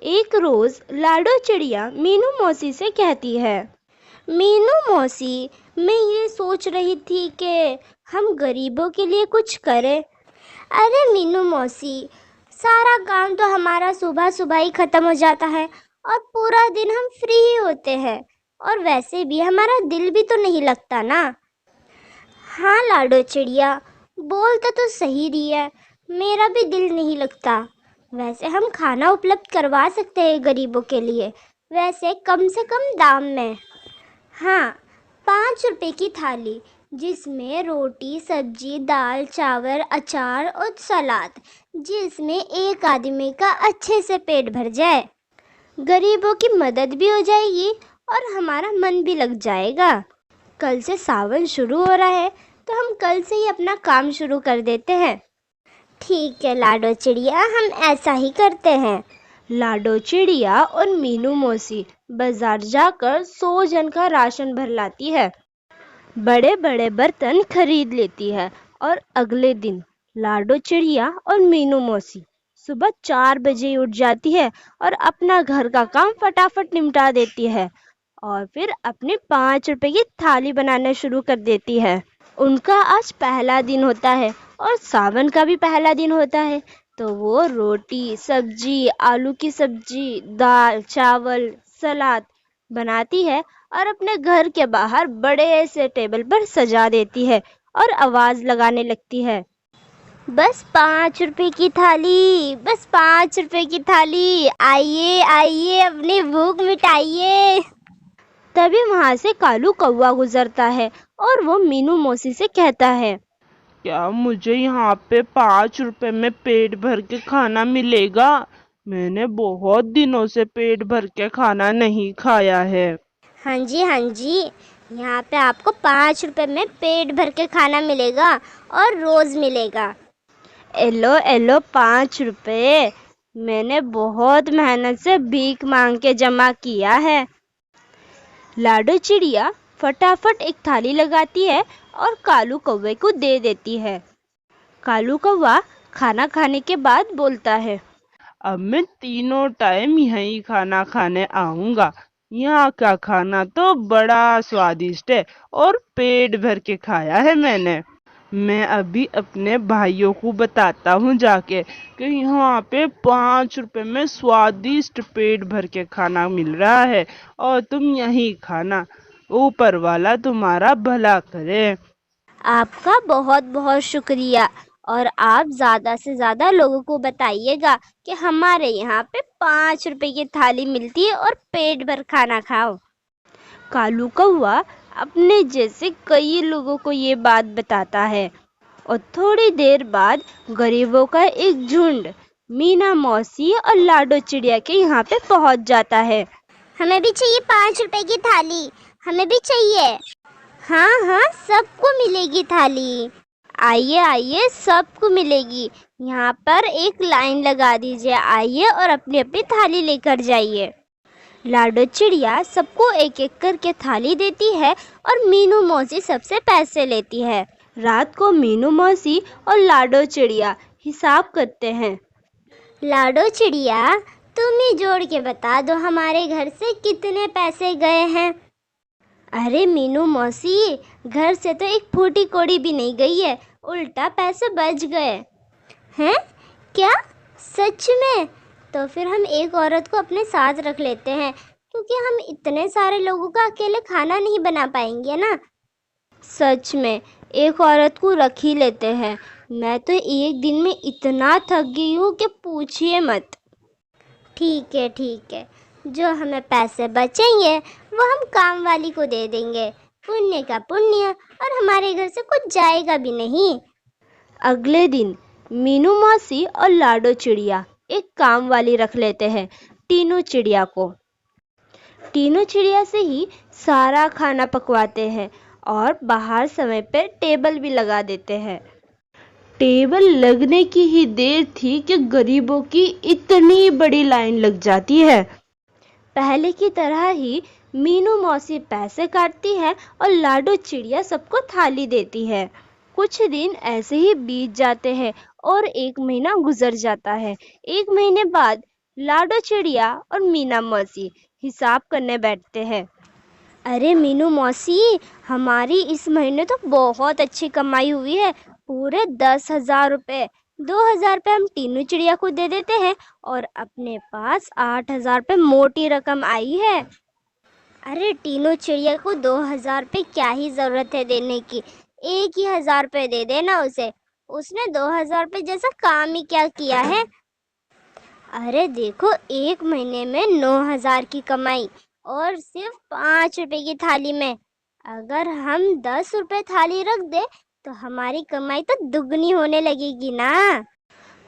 ایک روز لاڈو چڑیا مینو موسی سے کہتی ہے، مینو موسی، میں یہ سوچ رہی تھی کہ ہم غریبوں کے لیے کچھ کریں۔ ارے مینو موسی، سارا کام تو ہمارا صبح صبح ہی ختم ہو جاتا ہے اور پورا دن ہم فری ہی ہوتے ہیں، اور ویسے بھی ہمارا دل بھی تو نہیں لگتا نا۔ ہاں لاڈو چڑیا، بولتا تو صحیح رہی ہے، میرا بھی دل نہیں لگتا۔ ویسے ہم کھانا اپلبدھ کروا سکتے ہیں غریبوں کے لیے، ویسے کم سے کم دام میں۔ ہاں، 5 روپے کی تھالی، جس میں روٹی، سبزی، دال، چاول، اچار اور سلاد، جس میں ایک آدمی کا اچھے سے پیٹ بھر جائے۔ غریبوں کی مدد بھی ہو جائے گی اور ہمارا من بھی لگ جائے گا۔ کل سے ساون شروع ہو رہا ہے تو ہم کل سے ہی اپنا کام شروع کر دیتے ہیں۔ ٹھیک ہے لاڈو چڑیا، ہم ایسا ہی کرتے ہیں۔ لاڈو چڑیا اور مینو موسی بازار جا کر 100 جن کا راشن بھر لاتی ہے، بڑے بڑے برتن خرید لیتی ہے، اور اگلے دن لاڈو چڑیا اور مینو موسی صبح 4 بجے اٹھ جاتی ہے اور اپنا گھر کا کام فٹافٹ نمٹا دیتی ہے، اور پھر اپنی 5 روپے کی تھالی بنانا شروع کر دیتی ہے۔ ان کا آج پہلا دن ہوتا ہے اور ساون کا بھی پہلا دن ہوتا ہے، تو وہ روٹی، سبزی، آلو کی سبزی، دال، چاول، سلاد بناتی ہے اور اپنے گھر کے باہر بڑے سے ٹیبل پر سجا دیتی ہے اور آواز لگانے لگتی ہے، بس 5 روپے کی تھالی، بس 5 روپے کی تھالی، آئیے آئیے اپنی بھوک مٹائیے۔ تبھی وہاں سے کالو کوا گزرتا ہے اور وہ مینو موسی سے کہتا ہے، کیا مجھے یہاں پہ 5 روپے میں پیٹ بھر کے کھانا ملے گا؟ میں نے بہت دنوں سے پیٹ بھر کے کھانا نہیں کھایا ہے۔ ہاں جی، یہاں پہ آپ کو 5 روپے میں پیٹ بھر کے کھانا ملے گا اور روز ملے گا۔ ایلو 5 روپے، میں نے بہت محنت سے بھیک مانگ کے جمع کیا ہے۔ لاڈو چڑیا فٹافٹ ایک تھالی لگاتی ہے اور کالو کوے کو دے دیتی ہے۔ کالو کوا کھانا کھانے کے بعد بولتا ہے، اب میں تینوں ٹائم یہیں کھانا کھانے آؤں گا۔ یہاں کا کھانا تو بڑا سوادشٹ ہے اور پیٹ بھر کے کھایا ہے میں نے۔ میں ابھی اپنے بھائیوں کو بتاتا ہوں جا کے کہ یہاں پہ 5 روپے میں سوادشٹ پیٹ بھر کے کھانا مل رہا ہے اور تم یہیں کھانا۔ اوپر والا تمہارا بھلا کرے۔ آپ کا بہت بہت شکریہ، اور آپ زیادہ سے زیادہ لوگوں کو بتائیے گا کہ ہمارے یہاں پہ 5 روپے کی تھالی ملتی ہے اور پیٹ بھر کھانا کھاؤ۔ کالو کوا اپنے جیسے کئی لوگوں کو یہ بات بتاتا ہے، اور تھوڑی دیر بعد غریبوں کا ایک جھنڈ مینا موسی اور لاڈو چڑیا کے یہاں پہ پہنچ جاتا ہے۔ ہمیں بھی چاہیے 5 روپے کی تھالی، ہمیں بھی چاہیے۔ ہاں، سب کو ملے گی تھالی، آئیے سب کو ملے گی۔ یہاں پر ایک لائن لگا دیجیے، آئیے اور اپنی اپنی تھالی لے کر جائیے۔ لاڈو چڑیا سب کو ایک ایک کر کے تھالی دیتی ہے اور مینو موسی سب سے پیسے لیتی ہے۔ رات کو مینو موسی اور لاڈو چڑیا حساب کرتے ہیں۔ لاڈو چڑیا، تم ہی جوڑ کے بتا دو ہمارے گھر سے کتنے پیسے گئے ہیں۔ ارے مینو موسی، گھر سے تو ایک پھوٹی کوڑی بھی نہیں گئی ہے، الٹا پیسے بچ گئے ہیں۔ کیا سچ میں؟ تو پھر ہم ایک عورت کو اپنے ساتھ رکھ لیتے ہیں، کیونکہ ہم اتنے سارے لوگوں کا اکیلے کھانا نہیں بنا پائیں گے نا۔ سچ میں ایک عورت کو رکھ ہی لیتے ہیں، میں تو ایک دن میں اتنا تھک گئی ہوں کہ پوچھیے مت۔ ٹھیک ہے، جو ہمیں پیسے بچیں گے وہ ہم کام والی کو دے دیں گے، پنیہ کا پنیہ، اور ہمارے گھر سے کچھ جائے گا بھی نہیں۔ اگلے دن مینو موسی اور لاڈو چڑیا ایک کام والی رکھ لیتے ہیں، ٹینو چڑیا کو۔ ٹینو چڑیا سے ہی سارا کھانا پکواتے ہیں اور باہر سمے پہ ٹیبل بھی لگا دیتے ہیں۔ ٹیبل لگنے کی ہی دیر تھی کہ غریبوں کی اتنی بڑی لائن لگ جاتی ہے۔ پہلے کی طرح ہی مینو موسی پیسے کاٹتی ہے اور لاڈو چڑیا سب کو تھالی دیتی ہے۔ کچھ دن ایسے ہی بیت جاتے ہیں اور 1 مہینہ گزر جاتا ہے۔ 1 مہینے بعد लाडो चिड़िया और मीना मौसी हिसाब करने बैठते हैं। अरे मीनू मौसी, हमारी इस महीने तो बहुत अच्छी कमाई हुई है, पूरे 10,000 रुपए। 2,000 रुपए हम टीनू चिड़िया को दे देते हैं और अपने पास 8,000 रुपए मोटी रकम आई है। अरे टीनू चिड़िया को 2,000 रुपए क्या ही जरूरत है देने की, 1,000 रुपए दे देना उसे, उसने 2,000 रुपए जैसा काम ही क्या किया है। अरे देखो, एक महीने में 9,000 की कमाई और सिर्फ 5 रुपए की थाली में। अगर हम 10 रुपए थाली रख दे तो हमारी कमाई तो दुगनी होने लगेगी ना।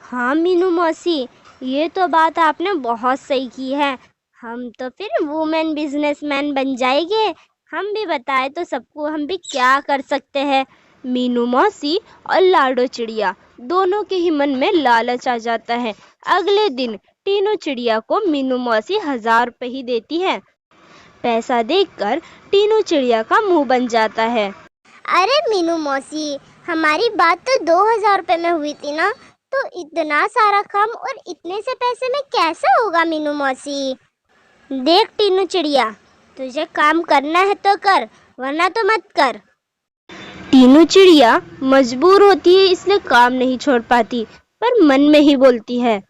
हाँ मीनू मौसी, ये तो बात आपने बहुत सही की है। हम तो फिर वुमेन बिजनेसमैन बन जाएंगे। हम भी बताए तो सबको हम भी क्या कर सकते हैं। मीनू मौसी और लाडो चिड़िया दोनों के ही मन में लालच आ जाता है। अगले दिन टीनू चिड़िया को मीनू मौसी 1,000 रुपए ही देती है। पैसा देखकर टीनू चिड़िया का मुंह बन जाता है। अरे मीनू मौसी, हमारी बात तो 2,000 रुपए में हुई थी ना, तो इतना सारा काम और इतने से पैसे में कैसे होगा मीनू मौसी। देख टीनू चिड़िया, तुझे काम करना है तो कर, वरना तो मत कर। टीनू चिड़िया मजबूर होती है, इसलिए काम नहीं छोड़ पाती, पर मन में ही बोलती है,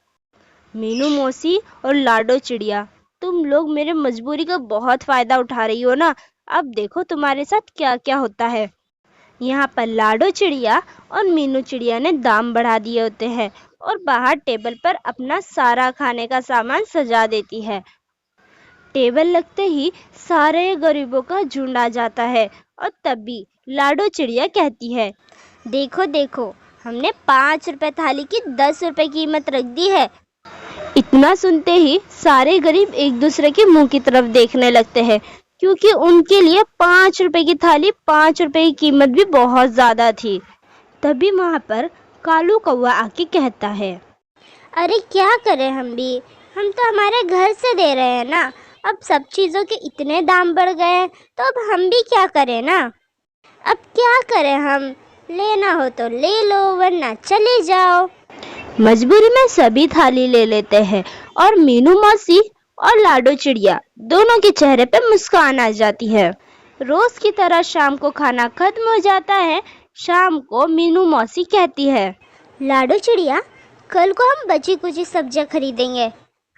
मीनू मौसी और लाडो चिड़िया, तुम लोग मेरे मजबूरी का बहुत फायदा उठा रही हो ना। अब देखो तुम्हारे साथ क्या क्या होता है। यहाँ पर लाडो चिड़िया और मीनू चिड़िया ने दाम बढ़ा दिए होते हैं और बाहर टेबल पर अपना सारा खाने का सामान सजा देती है। टेबल लगते ही सारे गरीबों का झुंड आ जाता है और तभी लाडो चिड़िया कहती है, देखो देखो, हमने 5 रुपए थाली की 10 रुपए कीमत रख दी है। इतना सुनते ही सारे गरीब एक दूसरे के मुंह की तरफ देखने लगते हैं, क्योंकि उनके लिए 5 रुपए की थाली 5 रुपए की कीमत भी बहुत ज्यादा थी। तभी वहां पर कालू कौवा आके कहता है, अरे क्या करें हम तो हमारे घर से दे रहे हैं ना। अब सब चीज़ों के इतने दाम बढ़ गए हैं तो अब हम भी क्या करें ना। अब क्या करें हम, लेना हो तो ले लो वरना चले जाओ। मजबूरी में सभी थाली ले लेते हैं और मीनू मौसी और लाडो चिड़िया दोनों के चेहरे पे मुस्कान आ जाती है। रोज की तरह शाम को खाना खत्म हो जाता है। शाम को मीनू मौसी कहती है, लाडो चिड़िया, कल को हम बची कुची सब्जियां खरीदेंगे,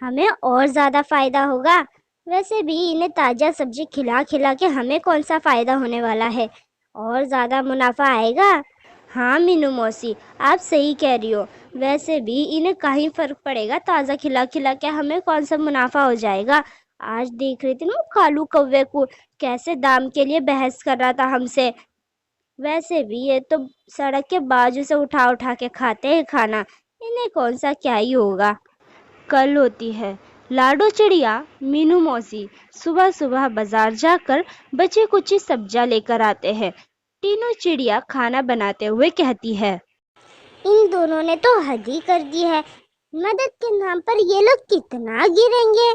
हमें और ज़्यादा फ़ायदा होगा। वैसे भी इन्हें ताज़ा सब्जी खिला खिला के हमें कौन सा फ़ायदा होने वाला है, और ज़्यादा मुनाफा आएगा। हाँ मीनू मौसी, आप सही कह रही हो। वैसे भी इन्हें कहीं फ़र्क पड़ेगा, ताज़ा खिला खिला के हमें कौन सा मुनाफा हो जाएगा। आज देख रही थी ना कालू कौवे को, कैसे दाम के लिए बहस कर रहा था हमसे। वैसे भी ये तो सड़क के बाजू से उठा उठा के खाते हैं खाना, इन्हें कौन सा क्या ही होगा। कल होती है। लाडो चिड़िया मीनू मौसी सुबह सुबह बाजार जाकर बचे कुछ सब्जियां लेकर आते हैं। तीनों चिड़िया खाना बनाते हुए कहती है, इन दोनों ने तो हद ही कर दी है, मदद के नाम पर ये लोग कितना गिरेंगे।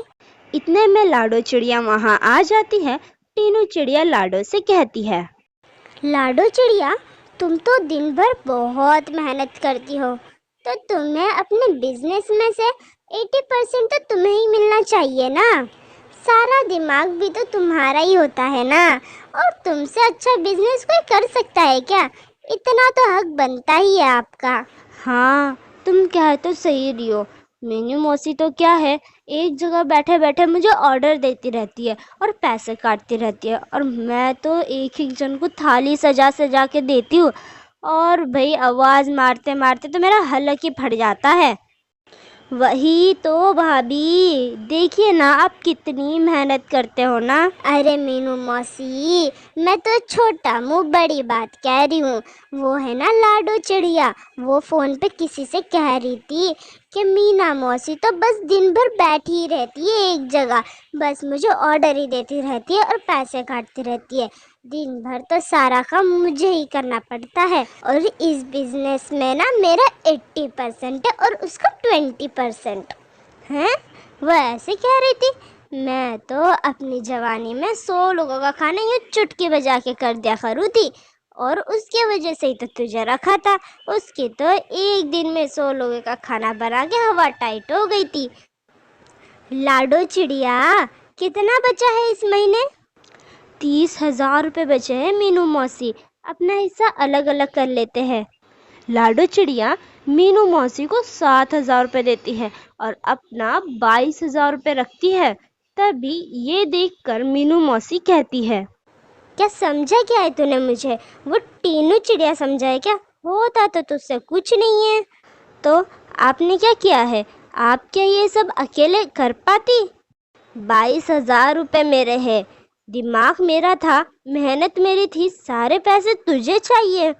इतने में लाडो चिड़िया वहां आ जाती है। तीनों चिड़िया लाडो से कहती है, लाडो चिड़िया, तुम तो दिन भर बहुत मेहनत करती हो, तो तुम्हें अपने बिजनेस में से 80% तो तुम्हें ही मिलना चाहिए ना। सारा दिमाग भी तो तुम्हारा ही होता है ना, और तुमसे अच्छा बिजनेस कोई कर सकता है क्या। इतना तो हक बनता ही है आपका। हाँ, तुम कह तो सही रही हो। मीनू मौसी तो क्या है, एक जगह बैठे बैठे मुझे ऑर्डर देती रहती है और पैसे काटती रहती है, और मैं तो एक एक जन को थाली सजा सजा के देती हूँ, और भाई आवाज़ मारते मारते तो मेरा हलक ही फट जाता है। वही तो भाभी, देखिए ना आप कितनी मेहनत करते हो ना। अरे मीनू मौसी, मैं तो छोटा मुँह बड़ी बात कह रही हूँ। वो है ना लाडो चिड़िया, वो फ़ोन पे किसी से कह रही थी कि मीना मौसी तो बस दिन भर बैठी ही रहती है एक जगह, बस मुझे ऑर्डर ही देती रहती है और पैसे काटती रहती है। दिन भर तो सारा काम मुझे ही करना पड़ता है, और इस बिजनेस में ना मेरा 80% है और उसका 20% है। वो ऐसे कह रही थी, मैं तो अपनी जवानी में 100 लोगों का खाना यूँ चुटकी बजा के कर दिया करूँ थी, और उसके वजह से ही तो तुझे रखा था। उसकी तो एक दिन में 100 लोगों का खाना बना के हवा टाइट हो गई थी। लाडो चिड़िया, कितना बचा है इस महीने? 30,000 रुपए बचे हैं मीनू मौसी, अपना हिस्सा अलग अलग कर लेते हैं। लाडो चिड़िया मीनू मौसी को 7,000 रुपए देती है और अपना 22,000 रुपए रखती है। तभी ये देखकर मीनू मौसी कहती है, क्या समझा क्या है तूने मुझे? वो टीनू चिड़िया समझा है क्या? होता तो तुझसे कुछ नहीं है। तो आपने क्या किया है? आप क्या ये सब अकेले कर पाती? 22,000 रुपए मेरे हैं, दिमाग मेरा था, मेहनत मेरी थी, सारे पैसे तुझे चाहिए।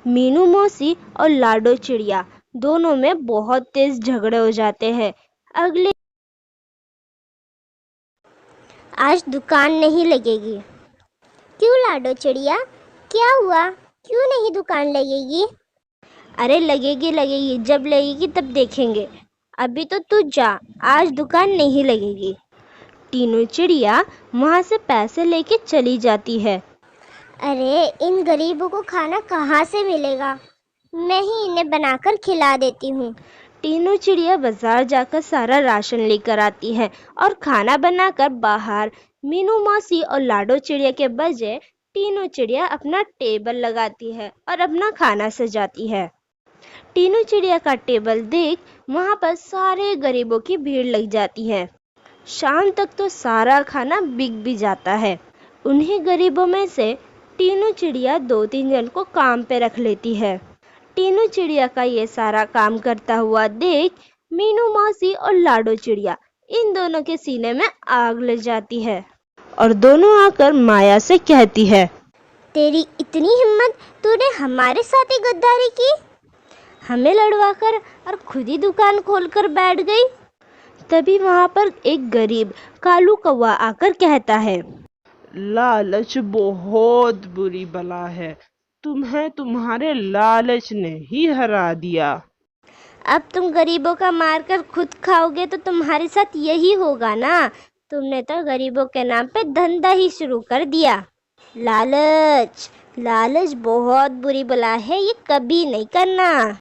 मीनू मौसी और लाडो चिड़िया दोनों में बहुत तेज झगड़े हो जाते हैं। अगले आज दुकान नहीं लगेगी। क्यों लाडो चिड़िया, क्या हुआ? क्यों नहीं दुकान लगेगी? अरे लगेगी, जब लगेगी तब देखेंगे, अभी तो तू जा, आज दुकान नहीं लगेगी। टीनू चिड़िया वहाँ से पैसे लेके चली जाती है। अरे इन गरीबों को खाना कहाँ से मिलेगा? मैं ही इन्हें बनाकर खिला देती हूँ। टीनू चिड़िया बाजार जाकर सारा राशन लेकर आती है और खाना बनाकर बाहर मीनू मौसी और लाडो चिड़िया के बजाय टीनू चिड़िया अपना टेबल लगाती है और अपना खाना सजाती है। टीनू चिड़िया का टेबल देख वहाँ पर सारे गरीबों की भीड़ लग जाती है। शाम तक तो सारा खाना बिक भी जाता है। उन्हीं गरीबों में से टीनू चिड़िया 2-3 जन को काम पे रख लेती है। टीनू चिड़िया का ये सारा काम करता हुआ देख मीनू मौसी और लाडो चिड़िया इन दोनों के सीने में आग लग जाती है और दोनों आकर माया से कहती है, तेरी इतनी हिम्मत, तूने हमारे साथ ही गद्दारी की, हमें लड़वाकर और खुद ही दुकान खोलकर बैठ गई। तभी वहाँ पर एक गरीब कालू कौवा आकर कहता है, लालच बहुत बुरी बला है, तुम्हें तुम्हारे लालच ने ही हरा दिया। अब तुम गरीबों का मारकर खुद खाओगे तो तुम्हारे साथ यही होगा ना। तुमने तो गरीबों के नाम पे धंधा ही शुरू कर दिया। लालच बहुत बुरी बला है, ये कभी नहीं करना।